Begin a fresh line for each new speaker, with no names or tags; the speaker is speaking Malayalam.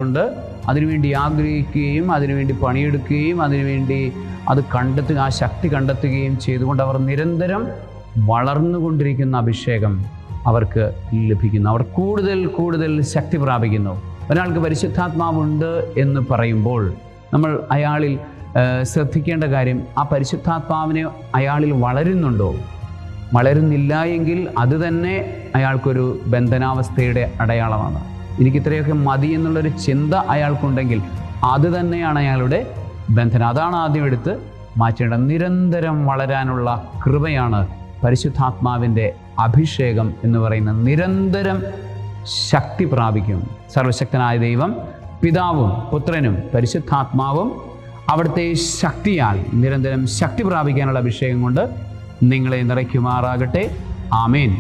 കൊണ്ട് അതിനുവേണ്ടി ആഗ്രഹിക്കുകയും അതിനുവേണ്ടി പണിയെടുക്കുകയും അതിനുവേണ്ടി അത് കണ്ടെത്തുക, ആ ശക്തി കണ്ടെത്തുകയും ചെയ്തുകൊണ്ട് അവർ നിരന്തരം വളർന്നുകൊണ്ടിരിക്കുന്ന അഭിഷേകം അവർക്ക് ലഭിക്കുന്നു. അവർ കൂടുതൽ കൂടുതൽ ശക്തി പ്രാപിക്കുന്നു. ഒരാൾക്ക് പരിശുദ്ധാത്മാവുണ്ട് എന്ന് പറയുമ്പോൾ നമ്മൾ അയാളിൽ ശ്രദ്ധിക്കേണ്ട കാര്യം, ആ പരിശുദ്ധാത്മാവിനെ അയാളിൽ വളരുന്നുണ്ടോ? വളരുന്നില്ല എങ്കിൽ അത് തന്നെ അയാൾക്കൊരു ബന്ധനാവസ്ഥയുടെ അടയാളമാണ്. എനിക്കിത്രയൊക്കെ മതി എന്നുള്ളൊരു ചിന്ത അയാൾക്കുണ്ടെങ്കിൽ അത് തന്നെയാണ് അയാളുടെ ബന്ധനം. അതാണ് ആദ്യം എടുത്ത് മാറ്റേണ്ടത്. നിരന്തരം വളരാനുള്ള കൃപയാണ് പരിശുദ്ധാത്മാവിൻ്റെ അഭിഷേകം എന്ന് പറയുന്നത്. നിരന്തരം ശക്തി പ്രാപിക്കും. സർവശക്തനായ ദൈവം പിതാവും പുത്രനും പരിശുദ്ധാത്മാവും അവിടുത്തെ ശക്തിയാൽ നിരന്തരം ശക്തി പ്രാപിക്കാനുള്ള അഭിഷേകം കൊണ്ട് നിങ്ങളെ നിറയ്ക്കുമാറാകട്ടെ. ആമേൻ.